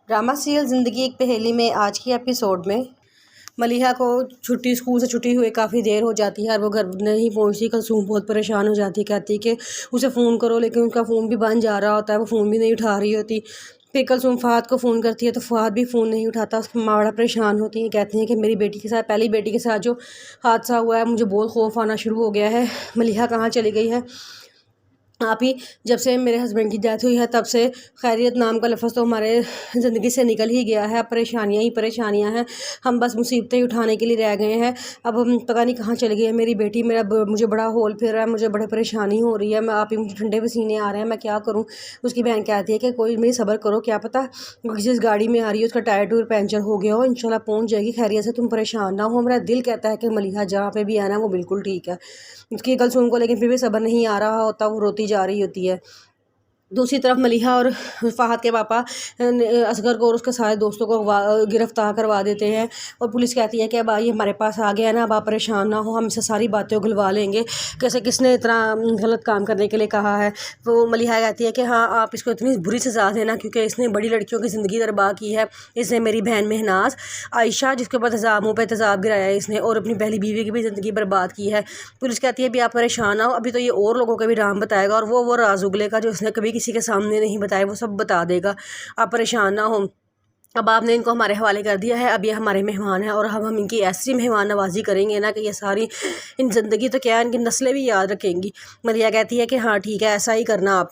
Drama serial ज़िंदगी एक पहेली में आज की एपिसोड में मलिहा को स्कूल से छुट्टी हुए काफ़ी देर हो जाती है और वो घर नहीं पहुंचती। कलसूम बहुत परेशान हो जाती है, कहती है कि उसे फ़ोन करो, लेकिन उसका फ़ोन भी बंद जा रहा होता है, वो फ़ोन भी नहीं उठा रही होती। फिर कलसूम फ़हद को फ़ोन करती है तो फ़हद भी फ़ोन नहीं उठाता। उसकी माँ बड़ा परेशान होती है, कहती हैं कि मेरी बेटी के साथ, पहली बेटी के साथ जो हादसा हुआ है, मुझे बहुत खौफ आना शुरू हो गया है। मलिहा कहाँ चली गई है? आप ही, जब से मेरे हस्बैंड की डेथ हुई है तब से खैरियत नाम का लफ्ज़ तो हमारे ज़िंदगी से निकल ही गया है। अब परेशानियाँ ही परेशानियाँ हैं, हम बस मुसीबतें ही उठाने के लिए रह गए हैं। अब हम पता नहीं कहाँ चली गई है मेरी बेटी। मुझे बड़ा होल फिर रहा है, मुझे बड़ी परेशानी हो रही है। मैं आप ही, मुझे ठंडे पसीने आ रहे हैं, मैं क्या करूँ? उसकी बहन कहती है कि कोई मेरी सब्र करो, क्या पता जिस गाड़ी में आ रही है उसका टायर टूर पंचर हो गया हो, इंशाल्लाह पहुँच जाएगी खैरियत से, तुम परेशान ना हो। मेरा दिल कहता है कि मलिहा जहाँ पे भी आना वो बिल्कुल ठीक है। उसकी कलसूम को लेकिन फिर भी सब्र नहीं आ रहा होता, वो रोती जा रही होती है। दूसरी तरफ मलिहा और फ़हद के पापा असगर को और उसके सारे दोस्तों को गिरफ़्तार करवा देते हैं और पुलिस कहती है कि अब ये हमारे पास आ गया है ना, अब आप परेशान ना हो, हम इससे सारी बातें उगलवा लेंगे, कैसे किसने इतना गलत काम करने के लिए कहा है। तो मलिहा कहती है कि हाँ, आप इसको इतनी बुरी सज़ा देना क्योंकि इसने बड़ी लड़कियों की ज़िंदगी तबाह की है। इसने मेरी बहन महनाज आयशा, जिसके ऊपर तेज़ाब, मुँह पर तेज़ाब गिराया है इसने, और अपनी पहली बीवी की भी ज़िंदगी बर्बाद की है। पुलिस कहती है भी आप परेशान ना हो, अभी तो ये और लोगों के भी राम बताएगा और वो राज उगलेगा जो उसने कभी किसी के सामने नहीं बताया, वो सब बता देगा। आप परेशान ना हो। अब आपने इनको हमारे हवाले कर दिया है, अब ये हमारे मेहमान हैं और हम इनकी ऐसी मेहमान नवाजी करेंगे ना कि ये सारी इन ज़िंदगी तो क्या, इनकी नस्लें भी याद रखेंगी। मलिहा कहती है कि हाँ ठीक है, ऐसा ही करना आप।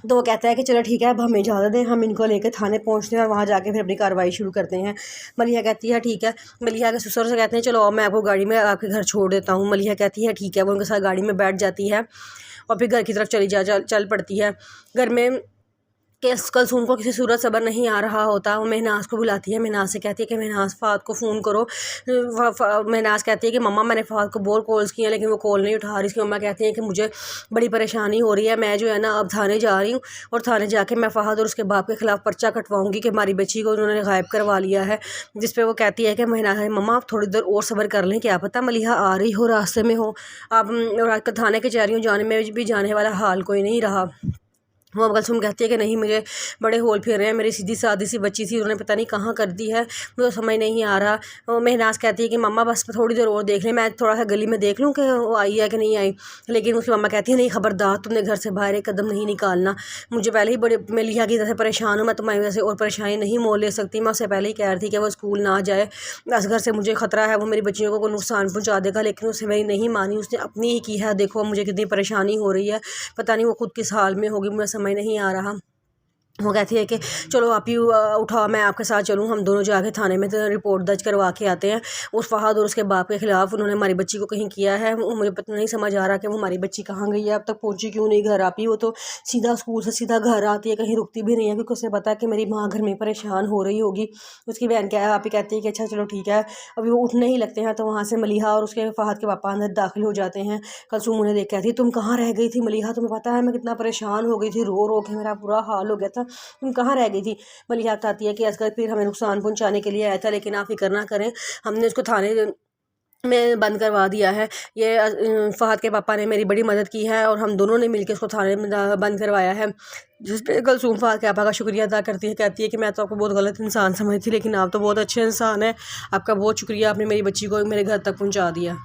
तो वो कहता है कि चलो ठीक है, अब हमें इजाज़त दें, हम इनको लेकर थाने पहुंचते हैं और वहाँ जाके फिर अपनी कार्रवाई शुरू करते हैं। मलिहा कहती है ठीक है। मलिहा के ससुर से कहते हैं चलो मैं आपको गाड़ी में आपके घर छोड़ देता हूँ। मलिहा कहती है ठीक है, वो उनके साथ गाड़ी में बैठ जाती है और फिर घर की तरफ चल पड़ती है। घर में कलसूम को किसी सूरत सब्र नहीं आ रहा होता। वो महनाज को बुलाती है, महनाज से कहती है कि महनाज फ़हद को फ़ोन करो। महनाज कहती है कि मम्मा मैंने फ़हद को बहुत कॉल्स किए हैं लेकिन वो कॉल नहीं उठा रही। इसकी मम्मा कहती है कि मुझे बड़ी परेशानी हो रही है, मैं जो है ना अब थाने जा रही हूँ और थाने जाके मैं फ़हद और उसके बाप के ख़िलाफ़ पर्चा कटवाऊँगी कि हमारी बच्ची को उन्होंने गायब करवा लिया है। जिस पर वो कहती है कि महनाज मम्मा आप थोड़ी देर और सब्र कर लें, क्या पता मलिहा आ रही हो, रास्ते में हो आप। थाने के कचहरियों जाने में भी जाने वाला हाल कोई नहीं रहा। वो कलसूम कहती है कि नहीं, मुझे बड़े होल फिर रहे हैं, मेरी सीधी सादी सी बच्ची थी, उन्होंने पता नहीं कहाँ कर दी है, मुझे समझ नहीं आ रहा। वो महनाज कहती है कि मम्मा बस थोड़ी देर और देख लें, मैं थोड़ा सा गली में देख लूँ कि वो आई है कि नहीं आई। लेकिन उसकी मम्मा कहती है नहीं, खबरदार तुमने घर से बाहर एक कदम नहीं निकालना, मुझे पहले ही बड़े मलिहा की तरह से परेशान हूँ, मैं तुम्हारी वजह से और परेशानी नहीं मोल ले सकती। मैं उससे पहले ही कह रही थी कि वो स्कूल ना जाए, असगर से मुझे ख़तरा है, वो मेरी बच्चियों को नुकसान पहुँचा देगा। लेकिन उससे मेरी नहीं मानी, उसने अपनी ही की है। देखो मुझे कितनी परेशानी हो रही है, पता नहीं वो खुद किस हाल में होगी, मुझे समझ नहीं आ रहा। वो कहती है कि चलो आप ही उठाओ, मैं आपके साथ चलूँ, हम दोनों जाके थाने में तो रिपोर्ट दर्ज करवा के आते हैं उस फ़हद और उसके बाप के ख़िलाफ़। उन्होंने हमारी बच्ची को कहीं किया है, मुझे पता नहीं समझ आ रहा कि वो हमारी बच्ची कहाँ गई है, अब तक पहुँची क्यों नहीं घर। आप ही, वो तो सीधा स्कूल से सीधा घर आती है, कहीं रुकती भी नहीं है क्योंकि उसे पता है कि मेरी माँ घर में परेशान हो रही होगी। उसकी बहन क्या है, आप ही कहती है कि अच्छा चलो ठीक है। अभी वो उठने ही लगते हैं तो वहाँ से मलिहा और उसके फ़हद के पापा अंदर दाखिल हो जाते हैं। कलसूम उन्हें देख कहती है तुम कहाँ रह गई थी मलिहा, तुम्हें पता है मैं कितना परेशान हो गई थी, रो रो के मेरा बुरा हाल हो गया था, तुम कहाँ रह गई थी। मलिहा बताती है कि असगर फिर हमें नुकसान पहुंचाने के लिए आया था, लेकिन आप फिक्र ना करें, हमने उसको थाने में बंद करवा दिया है। ये फ़हद के पापा ने मेरी बड़ी मदद की है और हम दोनों ने मिलकर उसको थाने में बंद करवाया है। जिस पे कलसूम फ़हद के पापा का शुक्रिया अदा करती है, कहती है कि मैं तो आपको बहुत गलत इंसान समझती थी लेकिन आप तो बहुत अच्छे इंसान हैं, आपका बहुत शुक्रिया, आपने मेरी बच्ची को मेरे घर तक पहुँचा दिया।